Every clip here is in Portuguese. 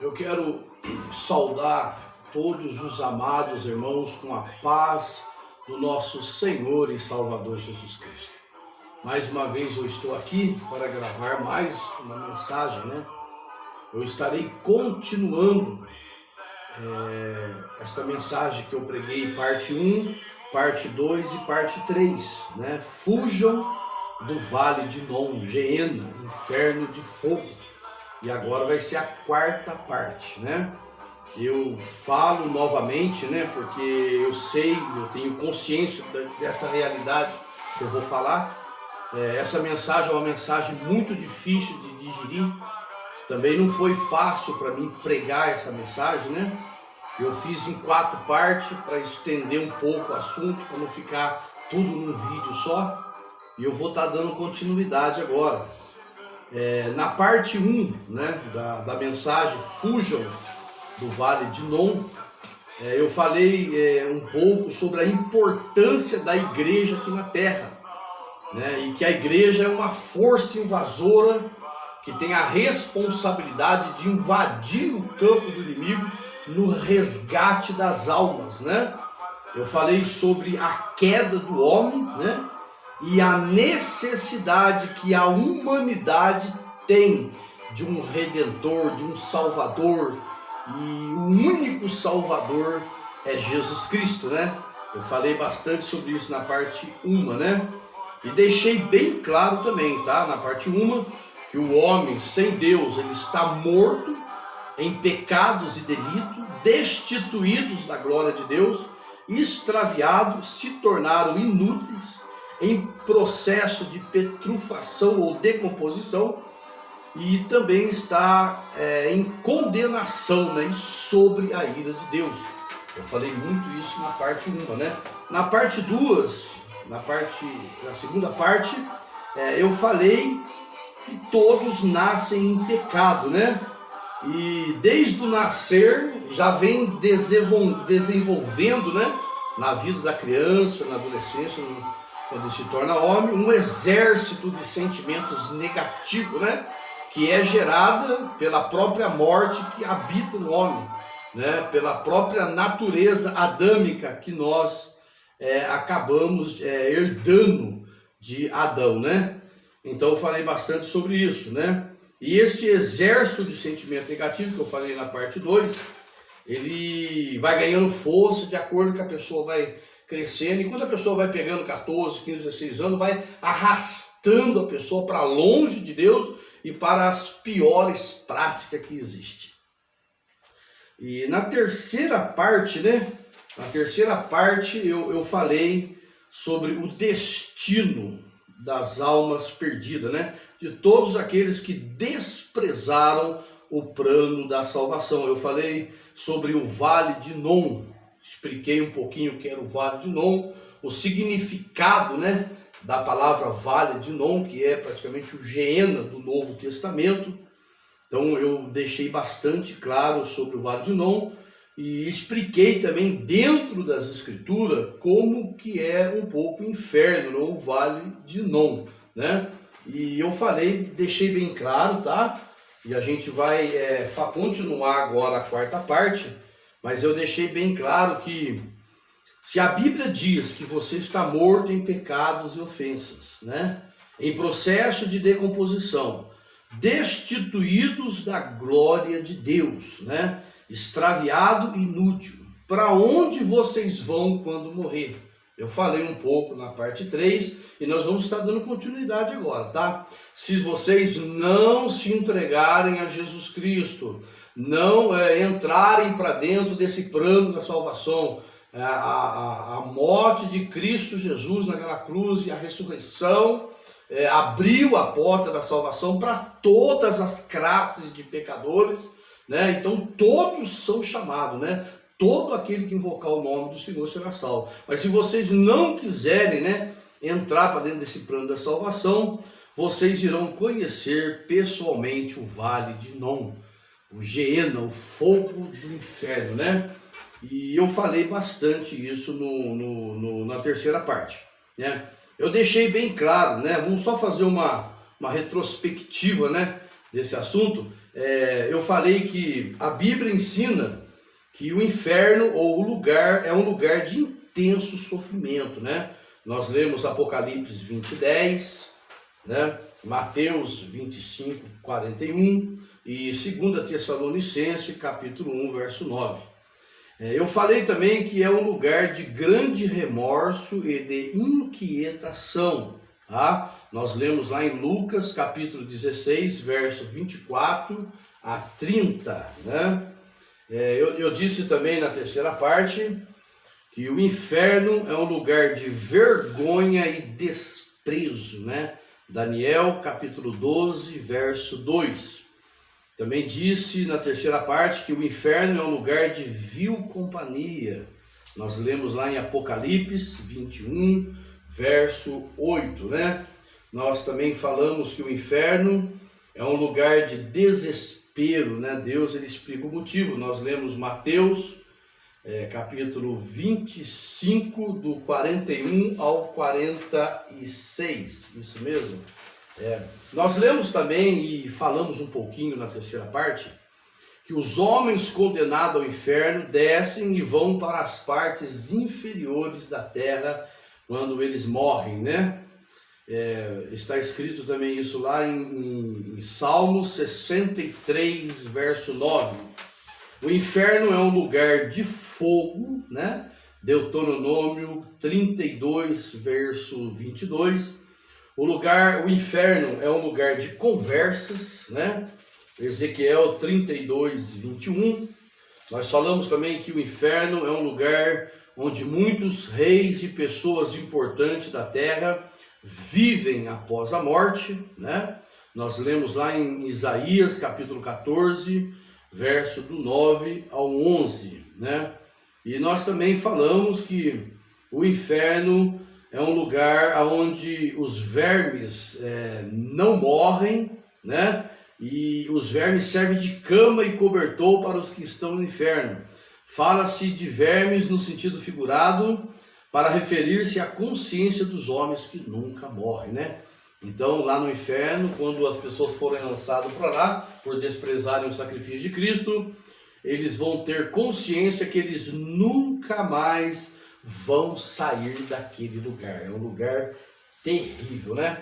Eu quero saudar todos os amados irmãos com a paz do nosso Senhor e Salvador Jesus Cristo. Mais uma vez eu estou aqui para gravar mais uma mensagem, né? Eu estarei continuando esta mensagem que eu preguei, parte 1, parte 2 e parte 3, né? Fujam do vale de Non, Geena, inferno de fogo. E agora vai ser a quarta parte, né? Eu falo novamente, né? Porque eu sei, eu tenho consciência dessa realidade que eu vou falar. Essa mensagem é uma mensagem muito difícil de digerir. Também não foi fácil para mim pregar essa mensagem, né? Eu fiz em 4 partes para estender um pouco o assunto, para não ficar tudo num vídeo só. E eu vou estar dando continuidade agora. Na parte 1, né, da mensagem Fujam do Vale de Non, eu falei um pouco sobre a importância da igreja aqui na Terra, né, e que a igreja é uma força invasora que tem a responsabilidade de invadir o campo do inimigo no resgate das almas, né? Eu falei sobre a queda do homem, né? E a necessidade que a humanidade tem de um Redentor, de um Salvador, e o único Salvador é Jesus Cristo, né? Eu falei bastante sobre isso na parte 1, né? E deixei bem claro também, tá? Na parte 1, que o homem sem Deus, ele está morto em pecados e delitos, destituídos da glória de Deus, extraviados, se tornaram inúteis, em processo de petrufação ou decomposição, e também está em condenação, né, e sobre a ira de Deus. Eu falei muito isso na parte 1, né? Na parte 2, na segunda parte, eu falei que todos nascem em pecado, né? E desde o nascer já vem desenvolvendo, né, na vida da criança, na adolescência, quando se torna homem, um exército de sentimentos negativos, né? Que é gerada pela própria morte que habita no homem, né? Pela própria natureza adâmica que nós acabamos herdando de Adão, né? Então eu falei bastante sobre isso, né? E este exército de sentimento negativo que eu falei na parte 2, ele vai ganhando força de acordo com que a pessoa vai crescendo, e quando a pessoa vai pegando 14, 15, 16 anos, vai arrastando a pessoa para longe de Deus e para as piores práticas que existem. E na terceira parte, né? Na terceira parte eu falei sobre o destino das almas perdidas, né? De todos aqueles que desprezaram o plano da salvação. Eu falei sobre o Vale de Non. Expliquei um pouquinho o que era o Vale de Non, o significado, né, da palavra Vale de Non, que é praticamente o Geena do Novo Testamento. Então eu deixei bastante claro sobre o Vale de Non e expliquei também dentro das Escrituras como que é um pouco o inferno, não, o Vale de Non, né? E eu falei, deixei bem claro, tá? E a gente vai continuar agora a quarta parte. Mas eu deixei bem claro que se a Bíblia diz que você está morto em pecados e ofensas, né? Em processo de decomposição, destituídos da glória de Deus, né? Extraviado e inútil, para onde vocês vão quando morrer? Eu falei um pouco na parte 3 e nós vamos estar dando continuidade agora, tá? Se vocês não se entregarem a Jesus Cristo, não entrarem para dentro desse plano da salvação, a morte de Cristo Jesus naquela cruz e a ressurreição abriu a porta da salvação para todas as classes de pecadores, né? Então todos são chamados, né? Todo aquele que invocar o nome do Senhor será salvo. Mas se vocês não quiserem, né, entrar para dentro desse plano da salvação, vocês irão conhecer pessoalmente o Vale de Non, o Geena, o fogo do inferno, né? E eu falei bastante isso na terceira parte, né? Eu deixei bem claro, né? Vamos só fazer uma retrospectiva, né, desse assunto. eu falei que a Bíblia ensina que o inferno ou o lugar é um lugar de intenso sofrimento, né? Nós lemos Apocalipse 20:10, né? Mateus 25:41 e 2 Tessalonicenses capítulo 1, verso 9. Eu falei também que é um lugar de grande remorso e de inquietação, tá? Nós lemos lá em Lucas capítulo 16, verso 24 a 30, né? Eu disse também na terceira parte que o inferno é um lugar de vergonha e desprezo, né? Daniel capítulo 12, verso 2. Também disse na terceira parte que o inferno é um lugar de vil companhia. Nós lemos lá em Apocalipse 21, verso 8, né? Nós também falamos que o inferno é um lugar de desespero, né? Deus, ele explica o motivo. Nós lemos Mateus, capítulo 25, do 41 ao 46, isso mesmo? Nós lemos também e falamos um pouquinho na terceira parte que os homens condenados ao inferno descem e vão para as partes inferiores da terra quando eles morrem, né? Está escrito também isso lá em Salmo 63, verso 9. O inferno é um lugar de fogo, né? Deuteronômio 32, verso 22. O inferno é um lugar de conversas, né? Ezequiel 32, 21. Nós falamos também que o inferno é um lugar onde muitos reis e pessoas importantes da terra vivem após a morte, né? Nós lemos lá em Isaías capítulo 14, verso do 9 ao 11, né? E nós também falamos que o inferno é um lugar onde os vermes não morrem, né? E os vermes servem de cama e cobertor para os que estão no inferno. Fala-se de vermes no sentido figurado para referir-se à consciência dos homens que nunca morrem, né? Então, lá no inferno, quando as pessoas forem lançadas para lá por desprezarem o sacrifício de Cristo, eles vão ter consciência que eles nunca mais vão sair daquele lugar. É um lugar terrível, né?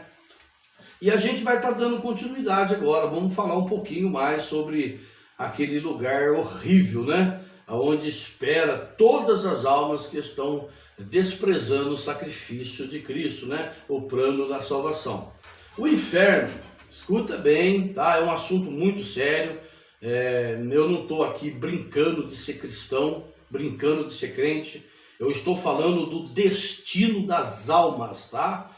E a gente vai estar dando continuidade agora. Vamos falar um pouquinho mais sobre aquele lugar horrível, né? Onde espera todas as almas que estão desprezando o sacrifício de Cristo, né? O plano da salvação. O inferno, escuta bem, tá? É um assunto muito sério. Eu não estou aqui brincando de ser cristão, brincando de ser crente. Eu estou falando do destino das almas, tá?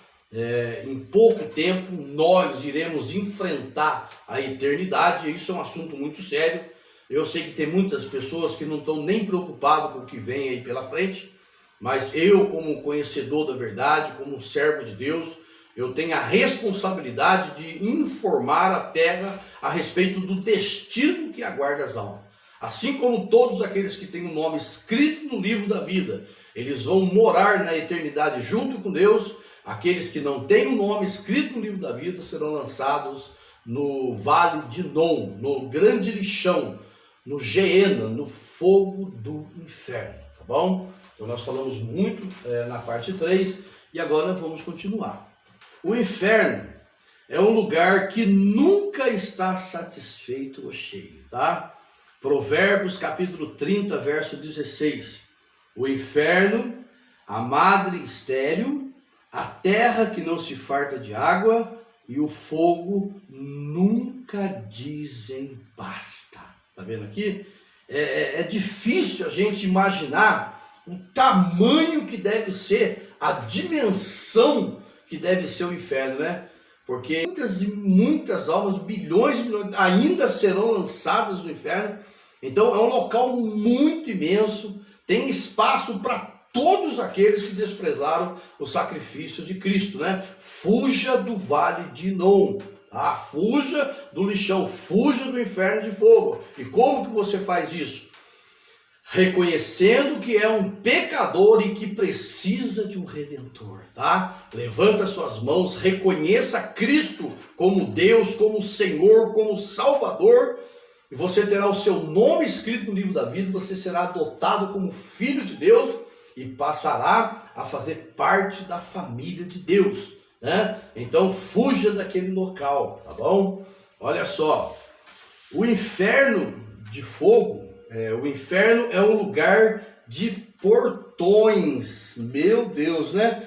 Em pouco tempo nós iremos enfrentar a eternidade. Isso é um assunto muito sério. Eu sei que tem muitas pessoas que não estão nem preocupadas com o que vem aí pela frente, mas eu, como conhecedor da verdade, como servo de Deus, eu tenho a responsabilidade de informar a terra a respeito do destino que aguarda as almas. Assim como todos aqueles que têm o nome escrito no livro da vida, eles vão morar na eternidade junto com Deus. Aqueles que não têm o nome escrito no livro da vida serão lançados no vale de Non, no grande lixão, no Geena, no fogo do inferno, tá bom? Então nós falamos muito na parte 3 e agora vamos continuar. O inferno é um lugar que nunca está satisfeito ou cheio, tá? Provérbios capítulo 30, verso 16. O inferno, a madre estéril, a terra que não se farta de água e o fogo nunca dizem basta. Tá vendo aqui? É difícil a gente imaginar o tamanho que deve ser, a dimensão que deve ser o inferno, né? Porque muitas almas, bilhões de milhões, ainda serão lançadas no inferno. Então é um local muito imenso, tem espaço para todos aqueles que desprezaram o sacrifício de Cristo, né? Fuja do vale de Non, tá? Fuja do lixão, fuja do inferno de fogo. E como que você faz isso? reconhecendo que é um pecador e que precisa de um redentor, tá? Levanta suas mãos, reconheça Cristo como Deus, como Senhor, como Salvador, e você terá o seu nome escrito no livro da vida, você será adotado como filho de Deus e passará a fazer parte da família de Deus, né? Então fuja daquele local, tá bom? Olha só, o inferno de fogo, o inferno é um lugar de portões, meu Deus, né?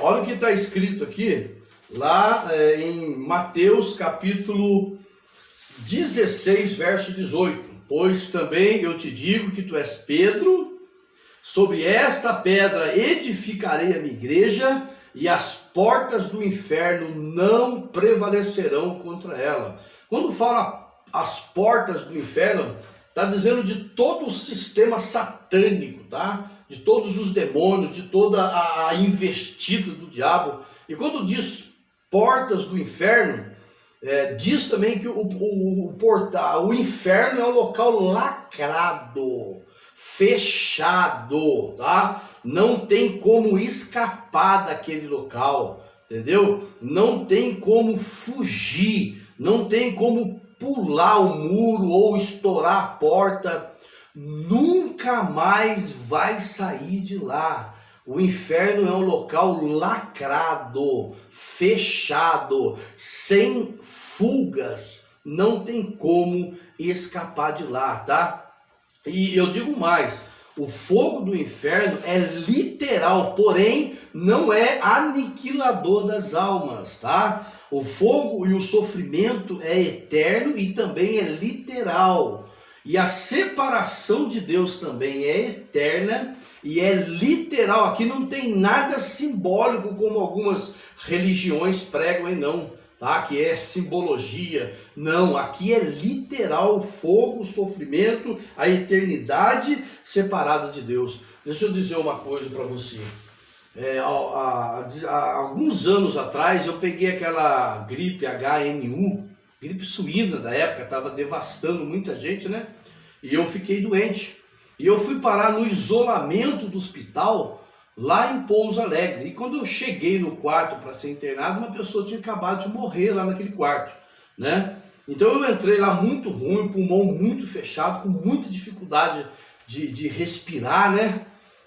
Olha o que está escrito aqui, lá em Mateus capítulo 16, verso 18. Pois também eu te digo que tu és Pedro, sobre esta pedra edificarei a minha igreja, e as portas do inferno não prevalecerão contra ela. Quando fala as portas do inferno, está dizendo de todo o sistema satânico, tá? De todos os demônios, de toda a investida do diabo. E quando diz portas do inferno, diz também que o inferno é um local lacrado, fechado, tá? Não tem como escapar daquele local, entendeu? Não tem como fugir, não tem como pular o muro ou estourar a porta, nunca mais vai sair de lá. O inferno é um local lacrado, fechado, sem fugas, não tem como escapar de lá, tá? E eu digo mais, o fogo do inferno é literal, porém não é aniquilador das almas, tá? O fogo e o sofrimento é eterno e também é literal. E a separação de Deus também é eterna e é literal. Aqui não tem nada simbólico como algumas religiões pregam e não, tá? Que é simbologia. Não, aqui é literal o fogo, o sofrimento, a eternidade separada de Deus. Deixa eu dizer uma coisa para você. Há alguns anos atrás eu peguei aquela gripe H1N1, gripe suína da época, estava devastando muita gente, né? E eu fiquei doente. E eu fui parar no isolamento do hospital, lá em Pouso Alegre. E quando eu cheguei no quarto para ser internado, uma pessoa tinha acabado de morrer lá naquele quarto, né? Então eu entrei lá muito ruim, pulmão muito fechado, com muita dificuldade de respirar, né?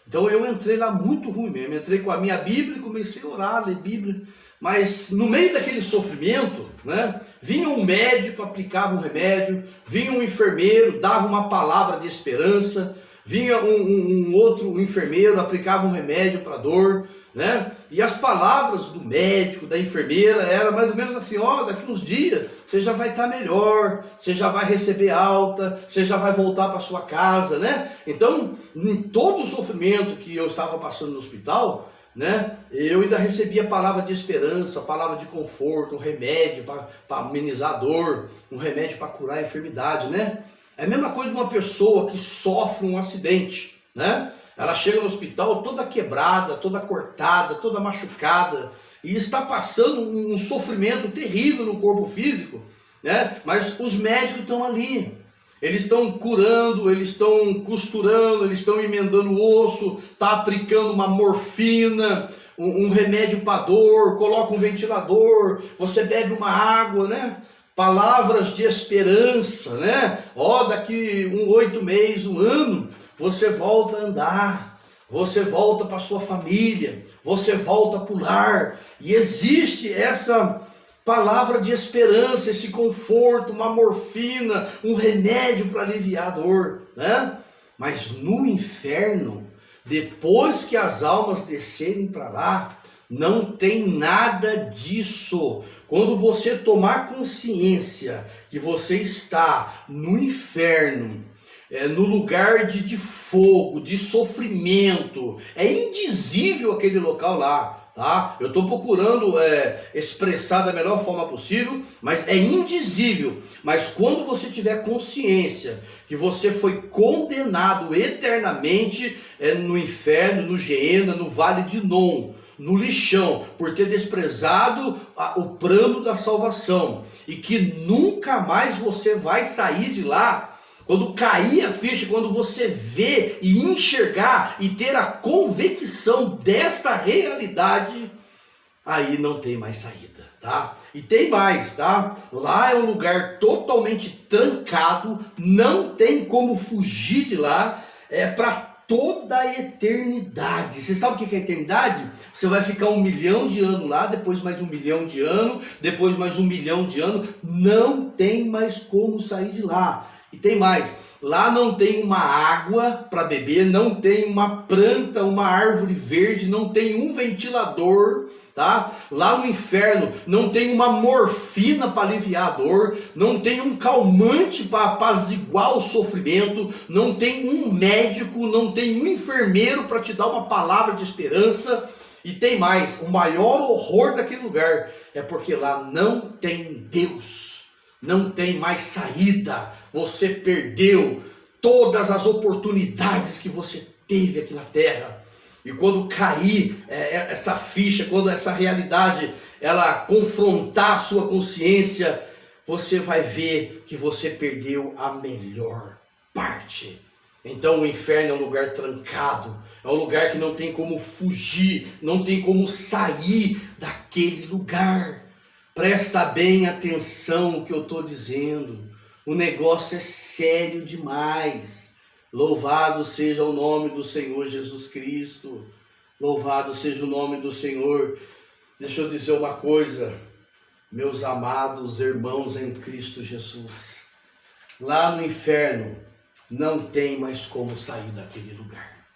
Então eu entrei lá muito ruim mesmo, entrei com a minha Bíblia e comecei a orar, a ler Bíblia, mas no meio daquele sofrimento, né, vinha um médico, aplicava um remédio, vinha um enfermeiro, dava uma palavra de esperança, vinha um outro enfermeiro, aplicava um remédio para dor, né, e as palavras do médico, da enfermeira, era mais ou menos assim, daqui uns dias você já vai estar melhor, você já vai receber alta, você já vai voltar para sua casa, né? Então, em todo o sofrimento que eu estava passando no hospital, né, eu ainda recebia palavra de esperança, palavra de conforto, um remédio para amenizar a dor, um remédio para curar a enfermidade, né? É a mesma coisa de uma pessoa que sofre um acidente, né? Ela chega no hospital toda quebrada, toda cortada, toda machucada, e está passando um sofrimento terrível no corpo físico, né? Mas os médicos estão ali, eles estão curando, eles estão costurando, eles estão emendando o osso, tá aplicando uma morfina, um remédio para dor, coloca um ventilador, você bebe uma água, né? Palavras de esperança, né? Daqui 8 meses, 1 ano, você volta a andar, você volta para sua família, você volta para o lar, e existe essa palavra de esperança, esse conforto, uma morfina, um remédio para aliviar a dor, né? Mas no inferno, depois que as almas descerem para lá, não tem nada disso. Quando você tomar consciência que você está no inferno, no lugar de fogo, de sofrimento, é indizível aquele local lá. Tá? Eu estou procurando expressar da melhor forma possível, mas é indizível. Mas quando você tiver consciência que você foi condenado eternamente no inferno, no Geena, no Vale de Non, no lixão, por ter desprezado o plano da salvação, e que nunca mais você vai sair de lá, Quando cair a ficha, quando você ver e enxergar e ter a convicção desta realidade, aí não tem mais saída, tá? E tem mais, tá? Lá é um lugar totalmente trancado, não tem como fugir de lá, é para toda a eternidade. Você sabe o que é eternidade? Você vai ficar 1 milhão de anos lá, depois mais 1 milhão de anos, depois mais 1 milhão de anos, não tem mais como sair de lá. E tem mais, lá não tem uma água para beber, não tem uma planta, uma árvore verde, não tem um ventilador, tá? Lá no inferno não tem uma morfina para aliviar a dor, não tem um calmante para apaziguar o sofrimento, não tem um médico, não tem um enfermeiro para te dar uma palavra de esperança. E tem mais, o maior horror daquele lugar é porque lá não tem Deus, não tem mais saída. Você perdeu todas as oportunidades que você teve aqui na terra. E quando cair essa ficha, quando essa realidade ela confrontar a sua consciência, você vai ver que você perdeu a melhor parte. Então o inferno é um lugar trancado, é um lugar que não tem como fugir, não tem como sair daquele lugar. Presta bem atenção no que eu estou dizendo, o negócio é sério demais. Louvado seja o nome do Senhor Jesus Cristo. Louvado seja o nome do Senhor. Deixa eu dizer uma coisa, meus amados irmãos em Cristo Jesus. Lá no inferno não tem mais como sair daquele lugar.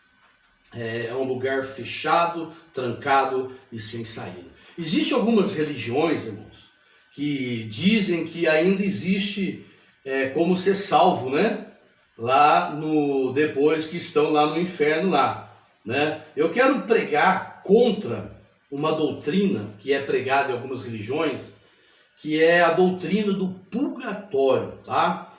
É um lugar fechado, trancado e sem saída. Existem algumas religiões, irmãos, que dizem que ainda existe como ser salvo, né? Lá depois que estão lá no inferno lá, né? Eu quero pregar contra uma doutrina que é pregada em algumas religiões, que é a doutrina do purgatório, tá?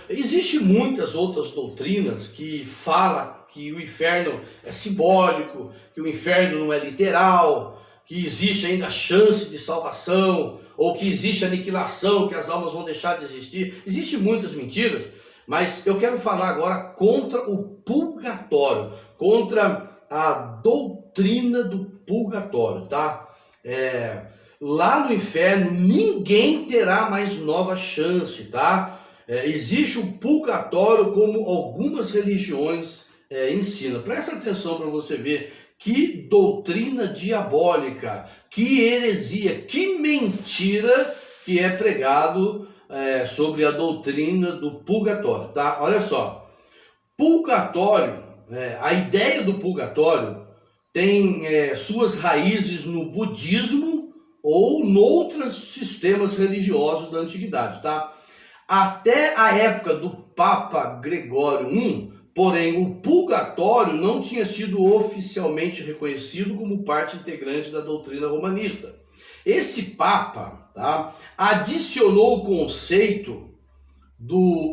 Existem muitas outras doutrinas que falam que o inferno é simbólico, que o inferno não é literal, que existe ainda chance de salvação, ou que existe aniquilação, que as almas vão deixar de existir. Existem muitas mentiras. Mas eu quero falar agora contra o purgatório, contra a doutrina do purgatório, tá? Lá no inferno ninguém terá mais nova chance, tá? Existe o purgatório como algumas religiões ensinam. Presta atenção para você ver que doutrina diabólica, que heresia, que mentira que é pregado sobre a doutrina do purgatório, tá? Olha só, purgatório, a ideia do purgatório tem suas raízes no budismo ou noutros sistemas religiosos da antiguidade, tá? Até a época do Papa Gregório I, porém, o purgatório não tinha sido oficialmente reconhecido como parte integrante da doutrina romanista. Esse Papa, tá, adicionou o conceito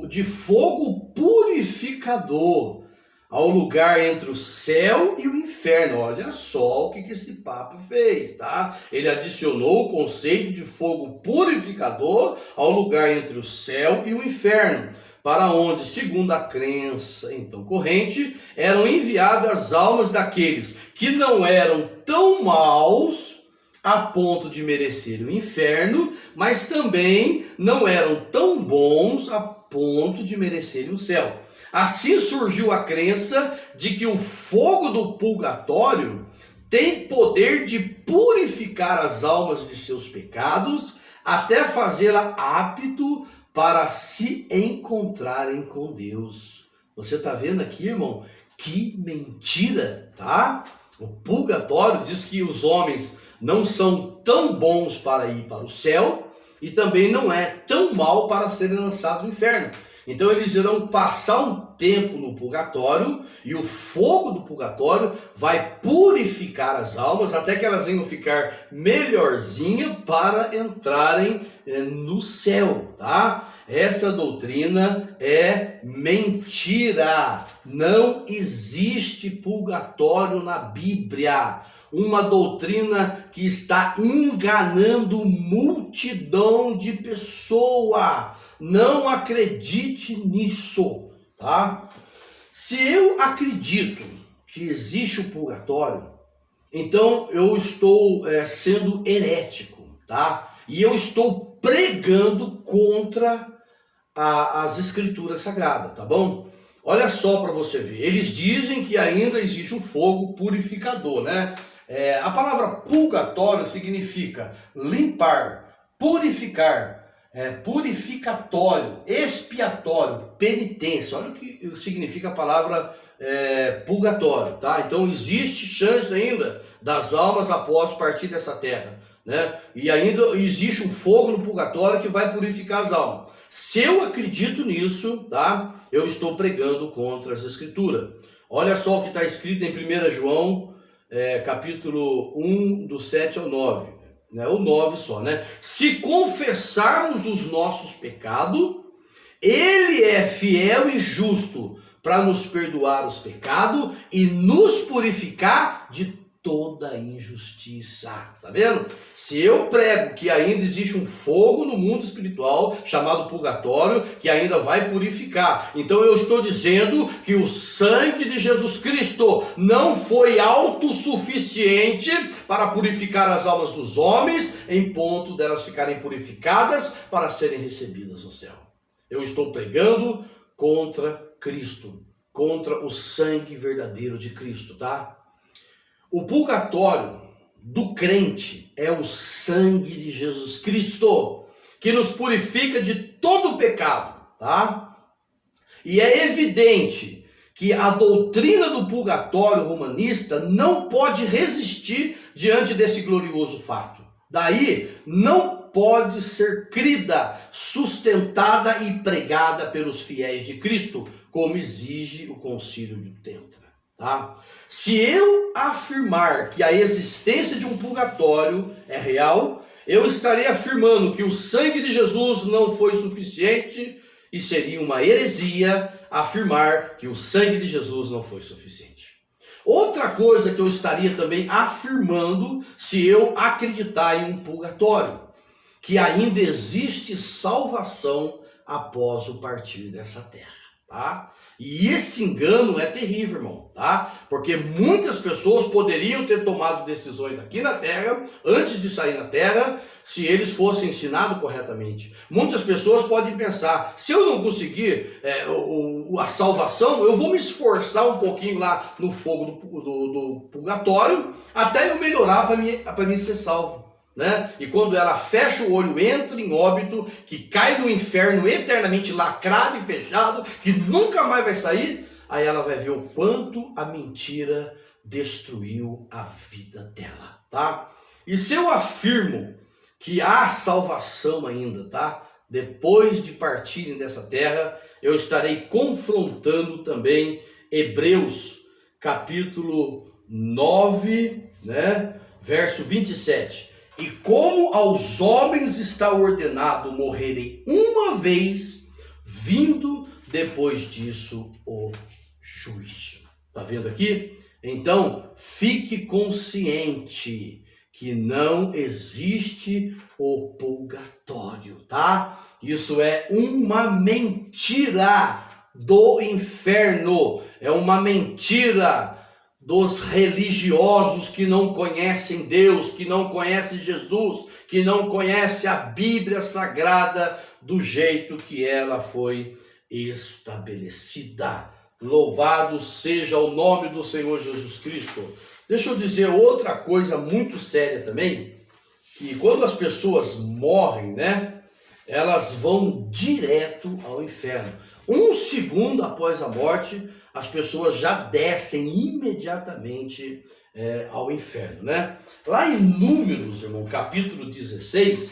de fogo purificador ao lugar entre o céu e o inferno. Olha só o que esse Papa fez, tá? Ele adicionou o conceito de fogo purificador ao lugar entre o céu e o inferno, para onde, segundo a crença então corrente, eram enviadas as almas daqueles que não eram tão maus a ponto de merecer o inferno, mas também não eram tão bons a ponto de merecerem o céu. Assim surgiu a crença de que o fogo do purgatório tem poder de purificar as almas de seus pecados, até fazê-la apto para se encontrarem com Deus. Você está vendo aqui, irmão? Que mentira, tá? O purgatório diz que os homens não são tão bons para ir para o céu e também não é tão mal para serem lançados no inferno. Então eles irão passar um tempo no purgatório e o fogo do purgatório vai purificar as almas até que elas venham ficar melhorzinha para entrarem no céu, tá? Essa doutrina é mentira. Não existe purgatório na Bíblia. Uma doutrina que está enganando multidão de pessoas. Não acredite nisso. tá? Se eu acredito que existe o purgatório, então eu estou sendo herético, tá? E eu estou pregando contra as escrituras sagradas, tá bom? Olha só para você ver, eles dizem que ainda existe um fogo purificador, né? A palavra purgatório significa limpar, purificar, purificatório, expiatório, penitência. Olha o que significa a palavra purgatório, tá? Então existe chance ainda das almas após partir dessa terra, né? E ainda existe um fogo no purgatório que vai purificar as almas. Se eu acredito nisso, tá? Eu estou pregando contra as escrituras. Olha só o que está escrito em 1 João, capítulo 1, do 7 ao 9. Né? O 9 só, né? Se confessarmos os nossos pecados, Ele é fiel e justo para nos perdoar os pecados e nos purificar de toda injustiça. Tá vendo? Se eu prego que ainda existe um fogo no mundo espiritual chamado purgatório, que ainda vai purificar, então eu estou dizendo que o sangue de Jesus Cristo não foi autossuficiente para purificar as almas dos homens, em ponto delas ficarem purificadas para serem recebidas no céu. Eu estou pregando contra Cristo, contra o sangue verdadeiro de Cristo, tá? O purgatório do crente é o sangue de Jesus Cristo, que nos purifica de todo o pecado, tá? E é evidente que a doutrina do purgatório romanista não pode resistir diante desse glorioso fato. Daí, não pode ser crida, sustentada e pregada pelos fiéis de Cristo, como exige o Concílio de Trento. Tá? Se eu afirmar que a existência de um purgatório é real, eu estarei afirmando que o sangue de Jesus não foi suficiente e seria uma heresia afirmar que o sangue de Jesus não foi suficiente. Outra coisa que eu estaria também afirmando se eu acreditar em um purgatório, que ainda existe salvação após o partir dessa terra. Tá? E esse engano é terrível, irmão, tá? Porque muitas pessoas poderiam ter tomado decisões aqui na terra, antes de sair na terra, se eles fossem ensinados corretamente. Muitas pessoas podem pensar, se eu não conseguir a salvação, eu vou me esforçar um pouquinho lá no fogo do purgatório, até eu melhorar para mim ser salvo. Né? E quando ela fecha o olho, entra em óbito, que cai no inferno eternamente lacrado e fechado, que nunca mais vai sair, aí ela vai ver o quanto a mentira destruiu a vida dela, tá? E se eu afirmo que há salvação ainda, tá? Depois de partirem dessa terra, eu estarei confrontando também Hebreus, capítulo 9, né? Verso 27. E como aos homens está ordenado morrerem uma vez, vindo depois disso o juízo. Tá vendo aqui? Então, fique consciente que não existe o purgatório, tá? Isso é uma mentira do inferno, é uma mentira dos religiosos que não conhecem Deus, que não conhecem Jesus, que não conhecem a Bíblia Sagrada do jeito que ela foi estabelecida. Louvado seja o nome do Senhor Jesus Cristo. Deixa eu dizer outra coisa muito séria também, que quando as pessoas morrem, né, elas vão direto ao inferno. Um segundo após a morte, as pessoas já descem imediatamente ao inferno, né? Lá em Números, irmão, capítulo 16,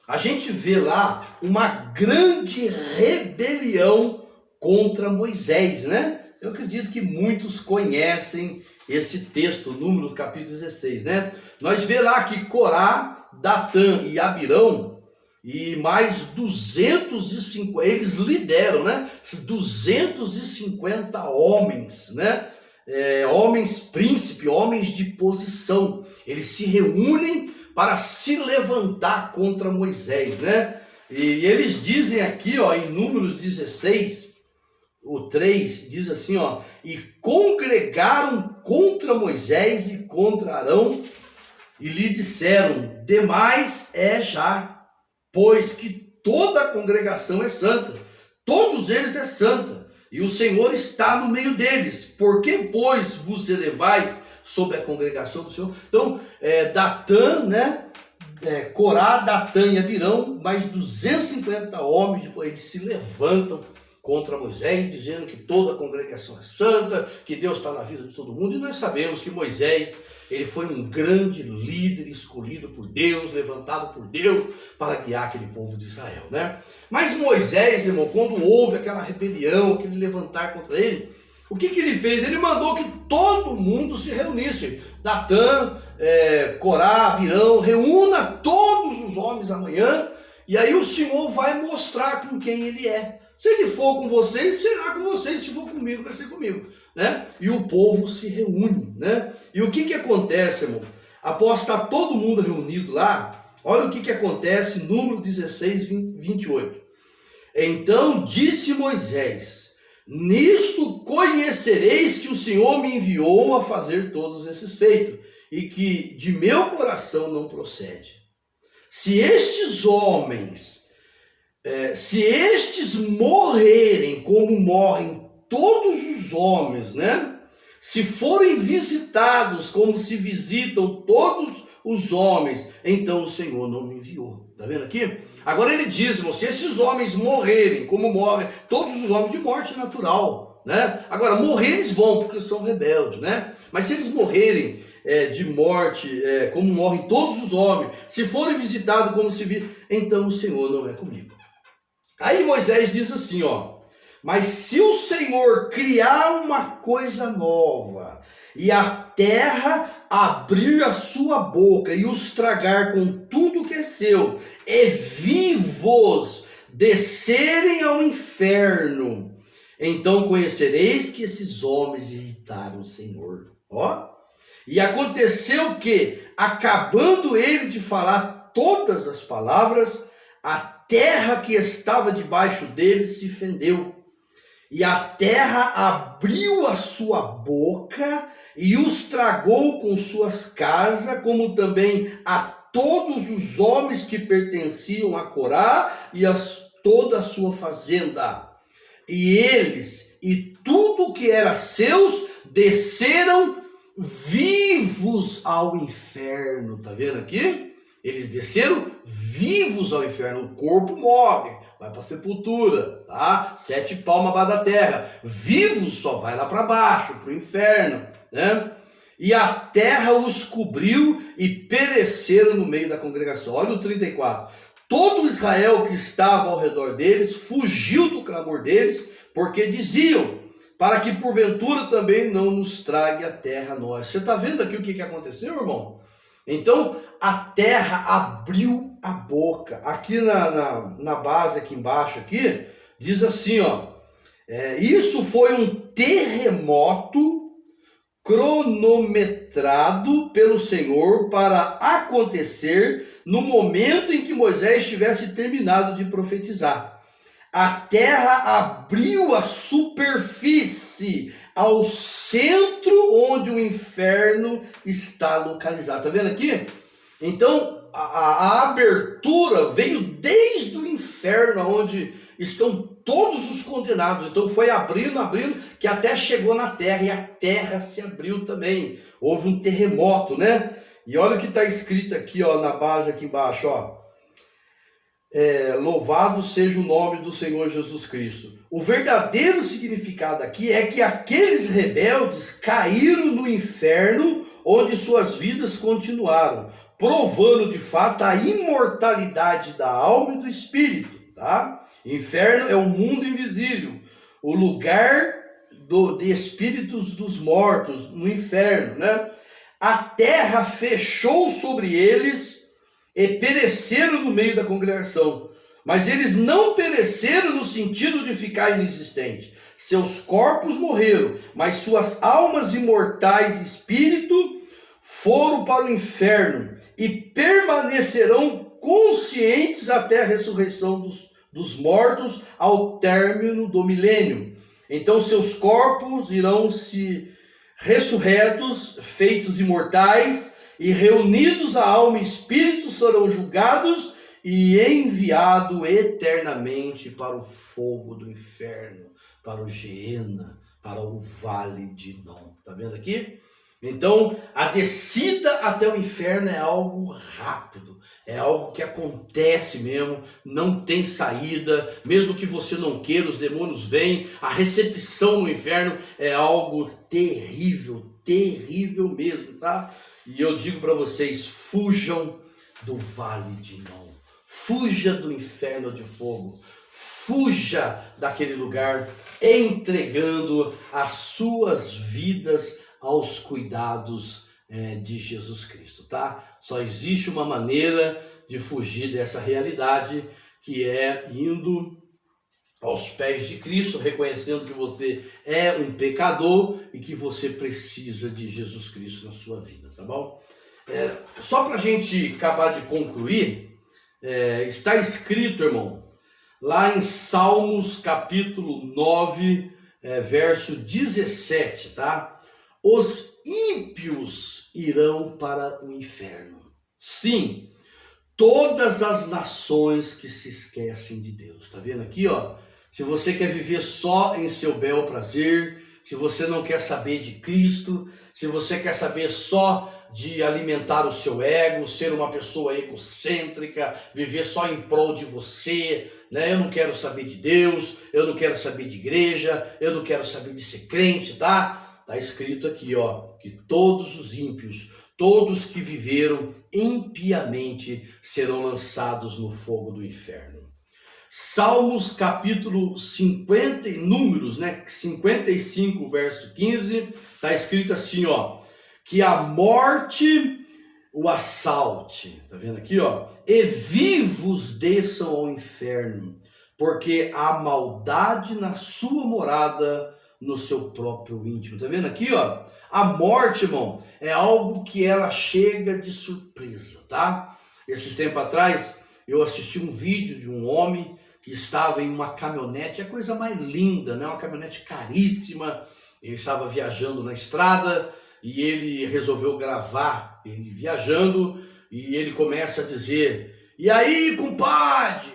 a gente vê lá uma grande rebelião contra Moisés, né? Eu acredito que muitos conhecem esse texto, Números capítulo 16, né? Nós vê lá que Corá, Datã e Abirão e mais 250, eles lideram, né? 250 homens, né? Homens príncipe, homens de posição. Eles se reúnem para se levantar contra Moisés, né? E eles dizem aqui, ó, em Números 16, o 3 diz assim, ó, e congregaram contra Moisés e contra Arão e lhe disseram, demais é já, pois que toda a congregação é santa, todos eles é santa, e o Senhor está no meio deles, por que, pois, vos elevais sobre a congregação do Senhor? Então, Datã, né, Corá, Datã e Abirão, mais 250 homens, depois eles se levantam contra Moisés, dizendo que toda a congregação é santa, que Deus está na vida de todo mundo, e nós sabemos que Moisés, ele foi um grande líder escolhido por Deus, levantado por Deus para guiar aquele povo de Israel, né? Mas Moisés, irmão, quando houve aquela rebelião, aquele levantar contra ele, o que ele fez? Ele mandou que todo mundo se reunisse. Datã, Corá, Abirão, reúna todos os homens amanhã, e aí o Senhor vai mostrar com quem ele é. Se ele for com vocês, será com vocês. Se for comigo, vai ser comigo, né? E o povo se reúne, né? E o que acontece, irmão? Após estar todo mundo reunido lá, olha o que acontece, número 16, 28. Então disse Moisés, nisto conhecereis que o Senhor me enviou a fazer todos esses feitos, e que de meu coração não procede. Se estes homens... se estes morrerem como morrem todos os homens, né? Se forem visitados como se visitam todos os homens, então o Senhor não me enviou. Tá vendo aqui? Agora ele diz, irmão, se esses homens morrerem como morrem todos os homens de morte natural, né? Agora, morrer eles vão porque são rebeldes, né? Mas se eles morrerem de morte, como morrem todos os homens, se forem visitados como se vi, então o Senhor não é comigo. Aí Moisés diz assim, ó, mas se o Senhor criar uma coisa nova e a terra abrir a sua boca e os tragar com tudo que é seu, e vivos descerem ao inferno, então conhecereis que esses homens irritaram o Senhor. Ó, e aconteceu que, acabando ele de falar todas as palavras, a terra que estava debaixo deles se fendeu, e a terra abriu a sua boca e os tragou com suas casas, como também a todos os homens que pertenciam a Corá e toda a sua fazenda. E eles e tudo que era seus desceram vivos ao inferno. Tá vendo aqui? Eles desceram vivos ao inferno. O corpo morre, vai para a sepultura, tá? 7 palmos abaixo da terra. Vivos só vai lá para baixo, para o inferno, né? E a terra os cobriu e pereceram no meio da congregação. Olha o 34. Todo Israel que estava ao redor deles fugiu do clamor deles, porque diziam, para que porventura também não nos trague a terra a nós. Você está vendo aqui o que aconteceu, irmão? Então, a terra abriu a boca. Aqui na base, aqui embaixo, aqui, diz assim, ó. Isso foi um terremoto cronometrado pelo Senhor para acontecer no momento em que Moisés tivesse terminado de profetizar. A terra abriu a superfície ao centro onde o inferno está localizado. Tá vendo aqui? Então, a abertura veio desde o inferno, onde estão todos os condenados. Então foi abrindo, que até chegou na terra, e a terra se abriu também. Houve um terremoto, né? E olha o que está escrito aqui, ó, na base aqui embaixo, ó. Louvado seja o nome do Senhor Jesus Cristo. O verdadeiro significado aqui é que aqueles rebeldes caíram no inferno, onde suas vidas continuaram, provando de fato a imortalidade da alma e do espírito, tá? Inferno é o mundo invisível, o lugar de espíritos dos mortos, no inferno, né? A terra fechou sobre eles e pereceram no meio da congregação. Mas eles não pereceram no sentido de ficar inexistentes. Seus corpos morreram, mas suas almas imortais e espírito foram para o inferno e permanecerão conscientes até a ressurreição dos mortos ao término do milênio. Então seus corpos irão se ressurretos, feitos imortais, e reunidos a alma e espírito serão julgados e enviados eternamente para o fogo do inferno, para o Geena, para o vale de Inom. Tá vendo aqui? Então, a descida até o inferno é algo rápido, é algo que acontece mesmo, não tem saída, mesmo que você não queira, os demônios vêm, a recepção no inferno é algo terrível, terrível mesmo, tá? E eu digo para vocês, fujam do vale de Inom, fuja do inferno de fogo, fuja daquele lugar, entregando as suas vidas aos cuidados de Jesus Cristo, tá? Só existe uma maneira de fugir dessa realidade, que é indo aos pés de Cristo, reconhecendo que você é um pecador e que você precisa de Jesus Cristo na sua vida, tá bom? Só para a gente acabar de concluir, está escrito, irmão, lá em Salmos capítulo 9, verso 17, tá? Os ímpios irão para o inferno. Sim, todas as nações que se esquecem de Deus. Tá vendo aqui, ó? Se você quer viver só em seu bel prazer, se você não quer saber de Cristo, se você quer saber só de alimentar o seu ego, ser uma pessoa egocêntrica, viver só em prol de você, né? Eu não quero saber de Deus, eu não quero saber de igreja, eu não quero saber de ser crente, tá? Está escrito aqui, ó, que todos os ímpios, todos que viveram impiamente, serão lançados no fogo do inferno. Salmos capítulo 50, Números, né, 55, verso 15, está escrito assim, ó, que a morte o assalte, tá vendo aqui, ó, e vivos desçam ao inferno, porque há maldade na sua morada, no seu próprio íntimo. Tá vendo aqui, ó? A morte, irmão, é algo que ela chega de surpresa, tá? Esses tempos atrás, eu assisti um vídeo de um homem que estava em uma caminhonete, a coisa mais linda, né? Uma caminhonete caríssima. Ele estava viajando na estrada e ele resolveu gravar ele viajando e ele começa a dizer: e aí, compadre,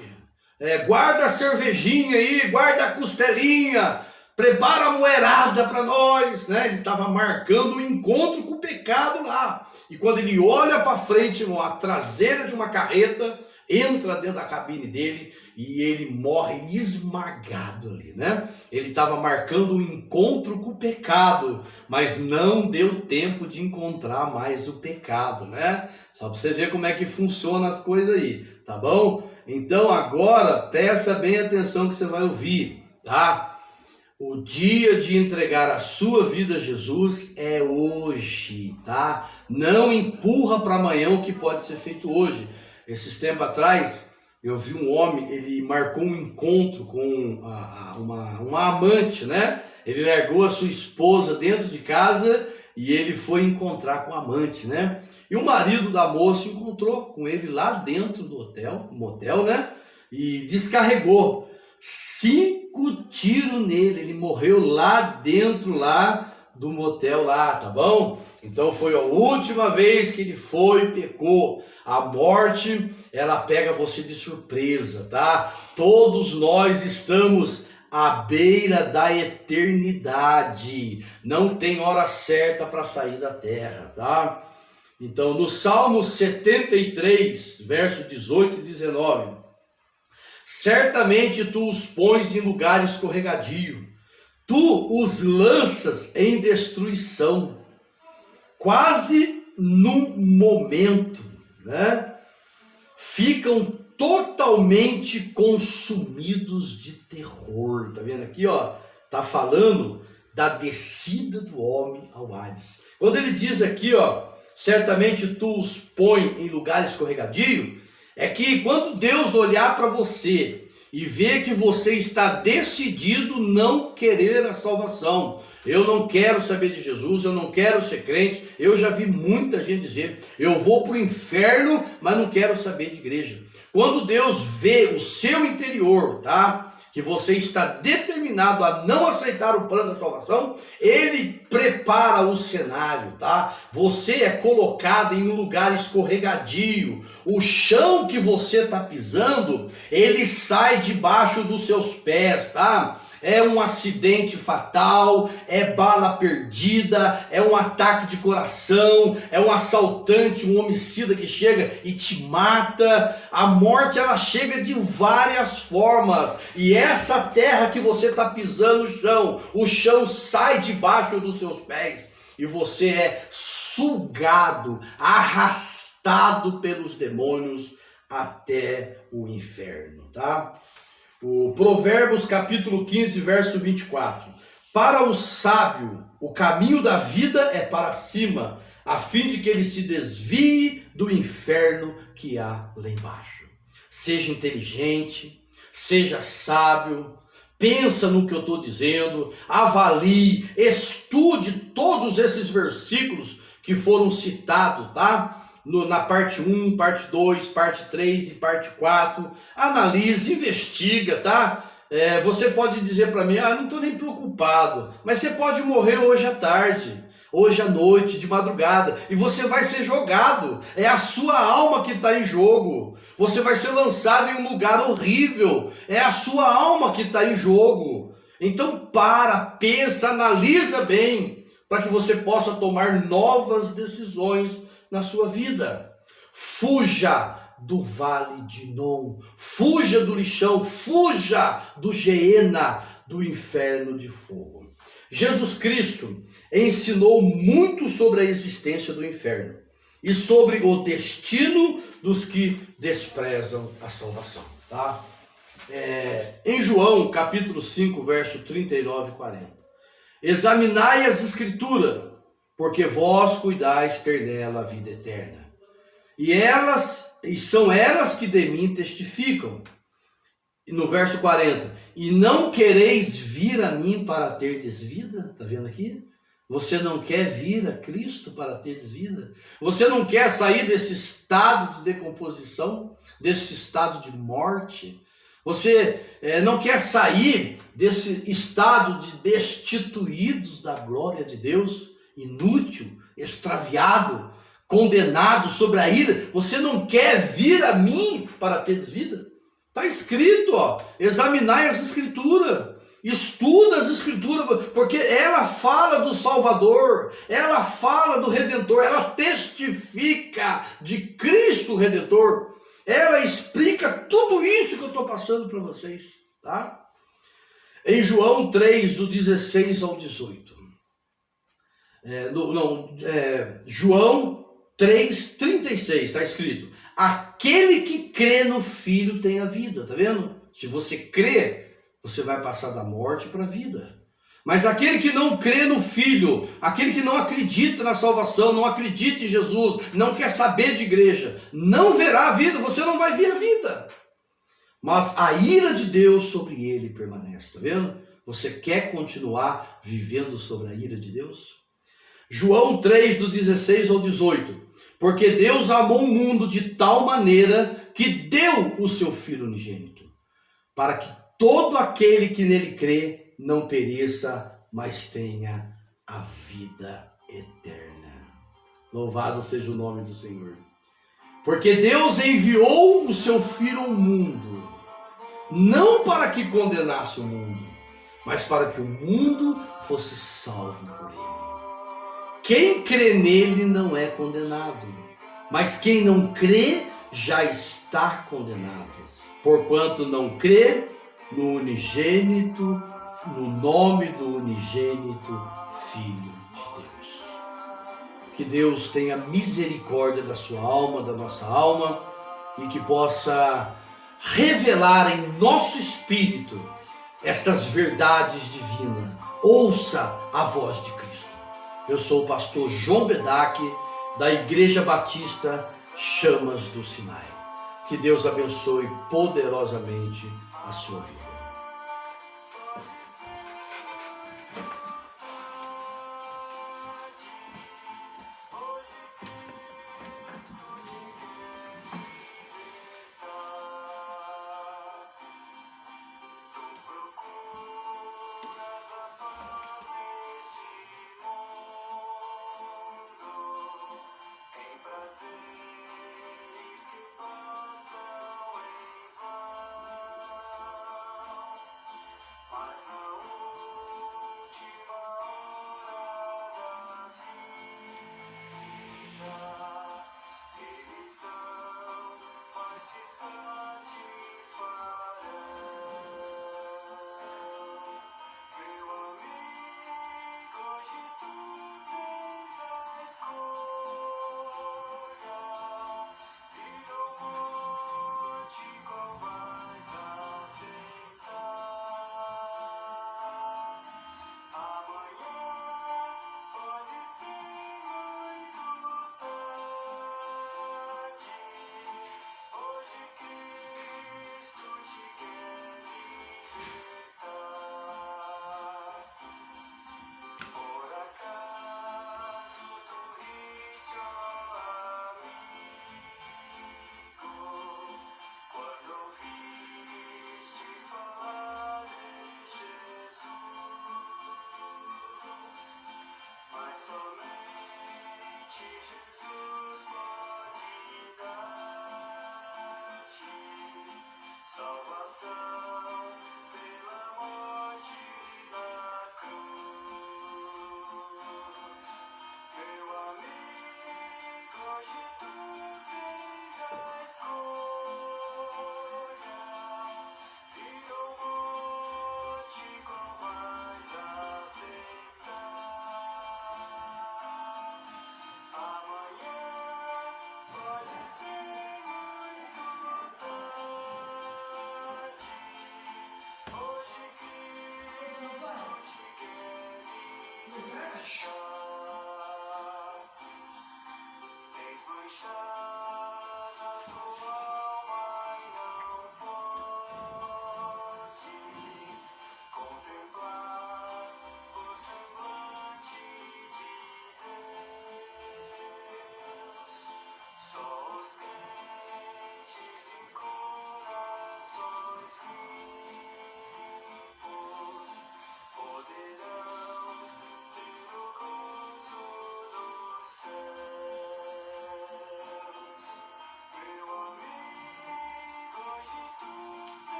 guarda a cervejinha aí, guarda a costelinha, prepara a moerada para nós, né? Ele estava marcando um encontro com o pecado lá. E quando ele olha para frente, irmão, a traseira de uma carreta entra dentro da cabine dele e ele morre esmagado ali, né? Ele estava marcando um encontro com o pecado, mas não deu tempo de encontrar mais o pecado, né? Só para você ver como é que funciona as coisas aí, tá bom? Então agora presta bem atenção que você vai ouvir, tá? O dia de entregar a sua vida a Jesus é hoje, tá? Não empurra para amanhã o que pode ser feito hoje. Esses tempos atrás, eu vi um homem, ele marcou um encontro com uma amante, né? Ele largou a sua esposa dentro de casa e ele foi encontrar com a amante, né? E o marido da moça encontrou com ele lá dentro do hotel, motel, né? E descarregou 5 tiros nele, ele morreu lá dentro lá do motel lá, tá bom? Então foi a última vez que ele foi e pecou. A morte, ela pega você de surpresa, tá? Todos nós estamos à beira da eternidade, não tem hora certa para sair da terra, tá? Então no Salmo 73, verso 18 e 19, certamente tu os pões em lugar escorregadio, tu os lanças em destruição, quase num momento, né? Ficam totalmente consumidos de terror. Tá vendo aqui, ó? Tá falando da descida do homem ao Hades. Quando ele diz aqui, ó, certamente tu os põe em lugar escorregadio, é que quando Deus olhar para você e ver que você está decidido não querer a salvação, eu não quero saber de Jesus, eu não quero ser crente, eu já vi muita gente dizer, eu vou para o inferno, mas não quero saber de igreja. Quando Deus vê o seu interior, tá? que você está determinado a não aceitar o plano da salvação, ele prepara o cenário, tá? Você é colocado em um lugar escorregadio. O chão que você está pisando, ele sai debaixo dos seus pés, tá? É um acidente fatal, é bala perdida, é um ataque de coração, é um assaltante, um homicida que chega e te mata. A morte, ela chega de várias formas. E essa terra que você está pisando o chão sai debaixo dos seus pés. E você é sugado, arrastado pelos demônios até o inferno, tá? O Provérbios capítulo 15, verso 24. Para o sábio, o caminho da vida é para cima, a fim de que ele se desvie do inferno que há lá embaixo. Seja inteligente, seja sábio, pensa no que eu estou dizendo, avalie, estude todos esses versículos que foram citados, tá? Na parte 1, parte 2, parte 3 e parte 4, analise, investiga, tá? Você pode dizer para mim, não estou nem preocupado, mas você pode morrer hoje à tarde, hoje à noite, de madrugada, e você vai ser jogado, é a sua alma que está em jogo, você vai ser lançado em um lugar horrível, é a sua alma que está em jogo. Então pensa, analisa bem, para que você possa tomar novas decisões na sua vida. Fuja do vale de Inom, fuja do lixão, fuja do Geena, do inferno de fogo. Jesus Cristo ensinou muito sobre a existência do inferno e sobre o destino dos que desprezam a salvação, tá? Em João capítulo 5, verso 39 e 40. Examinai as escrituras, porque vós cuidais ter nela a vida eterna. E são elas que de mim testificam. E no verso 40. E não quereis vir a mim para terdes vida? Está vendo aqui? Você não quer vir a Cristo para terdes vida? Você não quer sair desse estado de decomposição? Desse estado de morte? Você não quer sair desse estado de destituídos da glória de Deus? Inútil, extraviado, condenado sobre a ira. Você não quer vir a mim para ter vida? Está escrito, examinai as escrituras, estuda as escrituras, porque ela fala do Salvador, ela fala do Redentor, ela testifica de Cristo Redentor, ela explica tudo isso que eu estou passando para vocês, tá? Em João 3, do 16 ao 18. João 3,36, está escrito: aquele que crê no Filho tem a vida, tá vendo? Se você crê, você vai passar da morte para a vida. Mas aquele que não crê no Filho, aquele que não acredita na salvação, não acredita em Jesus, não quer saber de igreja, não verá a vida, você não vai ver a vida. Mas a ira de Deus sobre ele permanece, tá vendo? Você quer continuar vivendo sobre a ira de Deus? João 3, do 16 ao 18. Porque Deus amou o mundo de tal maneira que deu o seu Filho unigênito, para que todo aquele que nele crê não pereça, mas tenha a vida eterna. Louvado seja o nome do Senhor. Porque Deus enviou o seu Filho ao mundo, não para que condenasse o mundo, mas para que o mundo fosse salvo por ele. Quem crê nele não é condenado, mas quem não crê já está condenado, porquanto não crê no unigênito, no nome do unigênito Filho de Deus. Que Deus tenha misericórdia da sua alma, da nossa alma, e que possa revelar em nosso espírito estas verdades divinas. Ouça a voz de Cristo. Eu sou o pastor João Bedak, da Igreja Batista Chamas do Sinai. Que Deus abençoe poderosamente a sua vida.